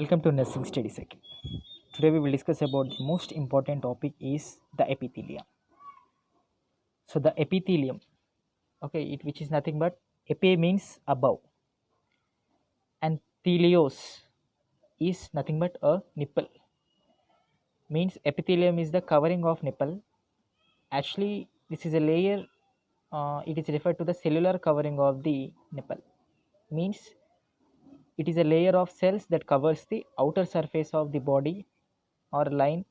Welcome to Nursing Study Cycle. Today we will discuss about the most important topic is the epithelium. So the epithelium, which is nothing but epi means above, and thelios is nothing but a nipple. Means epithelium is the covering of nipple. Actually, this is a layer. It is referred to the cellular covering of the nipple. Means it is a layer of cells that covers the outer surface of the body or line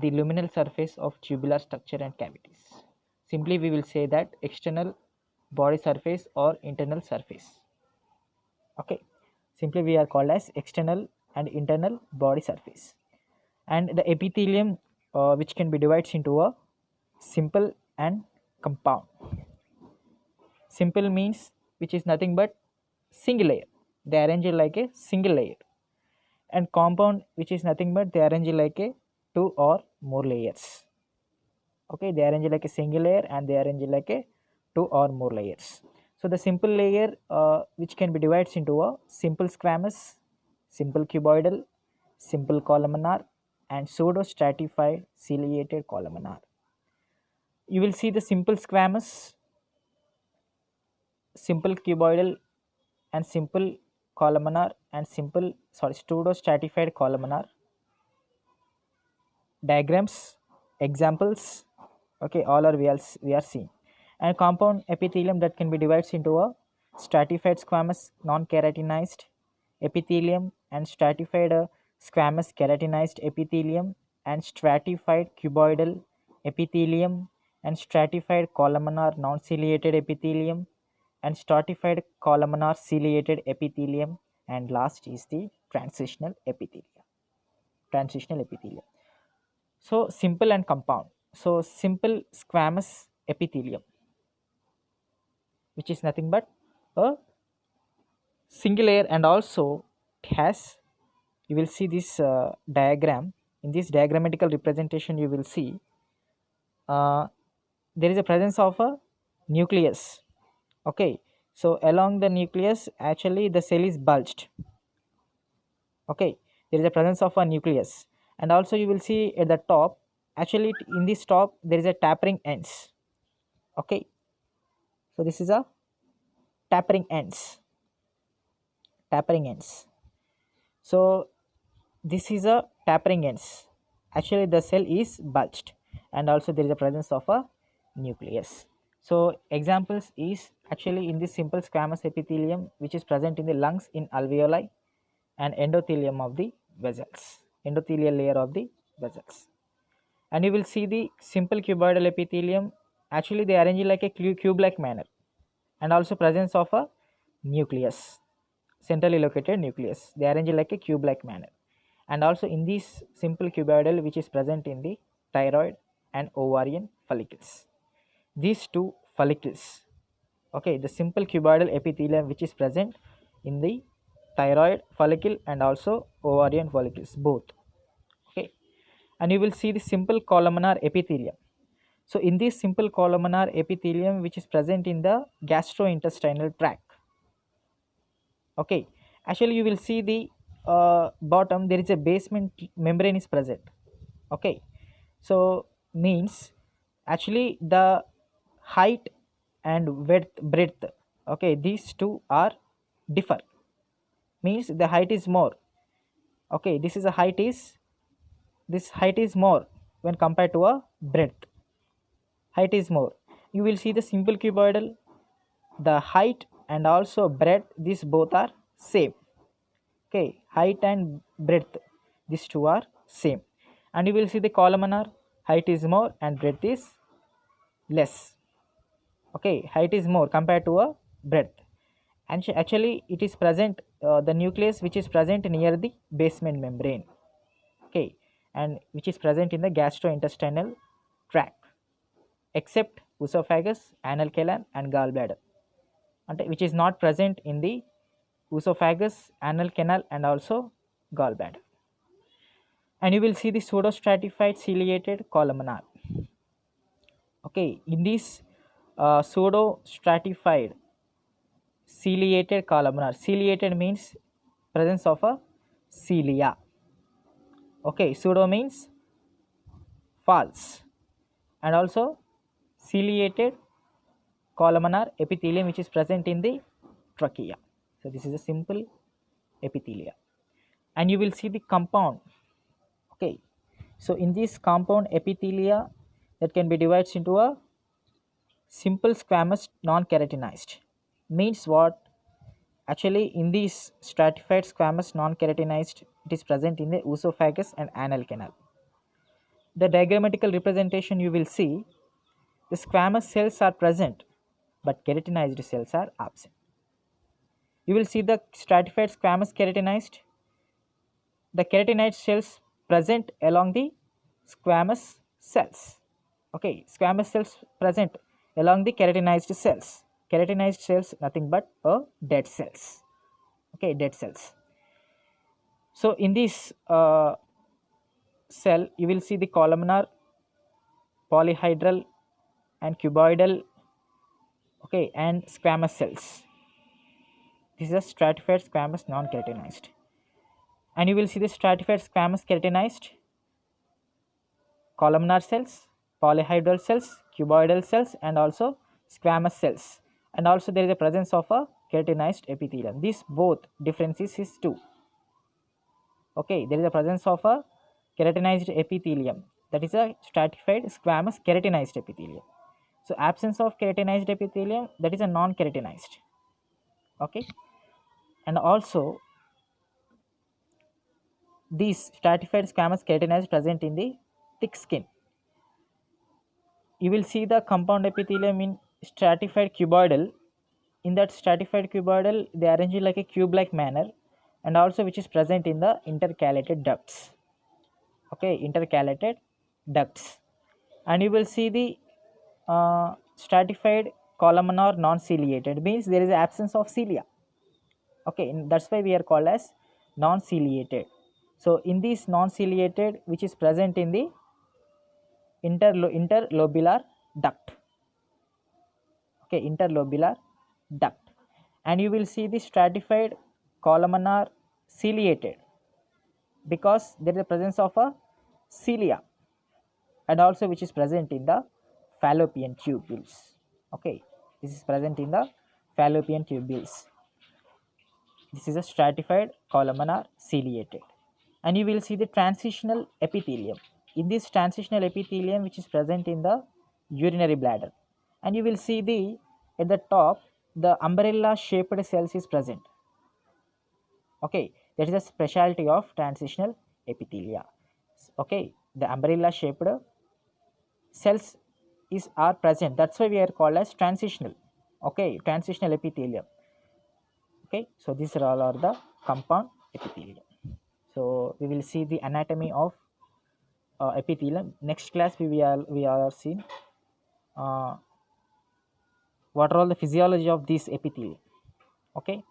the luminal surface of tubular structure and cavities. Simply we will say that external body surface or internal surface. Okay. Simply we are called as external and internal body surface. And the epithelium which can be divided into a simple and compound. Simple means which is nothing but single layer. They arrange it like a single layer. And compound which is nothing but they arrange it like a two or more layers. Okay, they arrange it like a single layer and they arrange it like a two or more layers. So the simple layer which can be divided into a simple squamous, simple cuboidal, simple columnar and pseudo stratified ciliated columnar. You will see the simple squamous, simple cuboidal and simple columnar and pseudo stratified columnar diagrams, examples. Okay, all are we are seeing. And compound epithelium that can be divided into a stratified squamous non-keratinized epithelium and stratified squamous keratinized epithelium and stratified cuboidal epithelium and stratified columnar non-ciliated epithelium and stratified columnar ciliated epithelium, and last is the transitional epithelium. Transitional epithelium. So simple and compound. So simple squamous epithelium, which is nothing but a single layer, and also it has, you will see this diagram. In this diagrammatical representation you will see there is a presence of a nucleus. Okay, so along the nucleus actually the cell is bulged. Okay, there is a presence of a nucleus, and also you will see at the top actually in this top there is a tapering ends. Okay, so this is a tapering ends. Tapering ends. So this is a tapering ends. Actually the cell is bulged, and also there is a presence of a nucleus. So examples is actually in this simple squamous epithelium which is present in the lungs in alveoli and endothelium of the vessels, endothelial layer of the vessels. And you will see the simple cuboidal epithelium, actually they arrange it like a cube-like manner, and also presence of a nucleus, centrally located nucleus. They arrange it like a cube-like manner. And also in this simple cuboidal which is present in the thyroid and ovarian follicles. These two follicles, okay, the simple cuboidal epithelium which is present in the thyroid follicle and also ovarian follicles both. Okay, and you will see the simple columnar epithelium. So in this simple columnar epithelium which is present in the gastrointestinal tract. Okay, actually you will see the bottom there is a basement membrane is present. Okay, so means actually the height and breadth, okay, these two are differ. Means the height is more. Okay, this height is more when compared to a breadth. Height is more. You will see the simple cuboidal, the height and also breadth, these both are same. Okay, height and breadth, these two are same. And you will see the columnar, height is more and breadth is less. Okay, height is more compared to a breadth. And actually it is present the nucleus which is present near the basement membrane. Okay, and which is present in the gastrointestinal tract, except esophagus, anal canal and gallbladder, which is not present in the esophagus, anal canal and also gallbladder. And you will see the pseudostratified ciliated columnar. Okay, in this pseudostratified ciliated columnar, ciliated means presence of a cilia. Okay, pseudo means false, and also ciliated columnar epithelium which is present in the trachea. So this is a simple epithelia, and you will see the compound. Okay, so in this compound epithelia, that can be divided into a simple squamous non-keratinized. Means what? Actually, in this stratified squamous non-keratinized, it is present in the oesophagus and anal canal. The diagrammatical representation you will see, the squamous cells are present, but keratinized cells are absent. You will see the stratified squamous keratinized, the keratinized cells present along the squamous cells. Okay, squamous cells present along the keratinized cells. Keratinized cells nothing but dead cells. Okay, dead cells. So in this cell, you will see the columnar, polyhedral, and cuboidal, okay, and squamous cells. This is a stratified squamous non-keratinized. And you will see the stratified squamous keratinized columnar cells, polyhedral cells, cuboidal cells, and also squamous cells. And also there is a presence of a keratinized epithelium. These both differences is 2. Okay, there is a presence of a keratinized epithelium, that is a stratified squamous keratinized epithelium. So absence of keratinized epithelium, that is a non-keratinized. Okay, and also these stratified squamous keratinized present in the thick skin. You will see the compound epithelium in stratified cuboidal. In that stratified cuboidal, they arrange it like a cube-like manner, and also which is present in the intercalated ducts. Okay, intercalated ducts. And you will see the stratified columnar non-ciliated, means there is absence of cilia. Okay, and that's why we are called as non-ciliated. So in this non-ciliated, which is present in the interlobular duct. Okay, interlobular duct. And you will see the stratified columnar ciliated, because there is a presence of a cilia, and also which is present in the fallopian tubules. Okay, this is present in the fallopian tubules. This is a stratified columnar ciliated. And you will see the transitional epithelium. In this transitional epithelium, which is present in the urinary bladder, and you will see the at the top, the umbrella shaped cells is present. Okay, that is a specialty of transitional epithelia. Okay, the umbrella shaped cells are present, that's why we are called as transitional. Okay, transitional epithelium. Okay, so these are all are the compound epithelium. So we will see the anatomy of epithelium. Next class we are seeing what are all the physiology of this epithelium. Okay.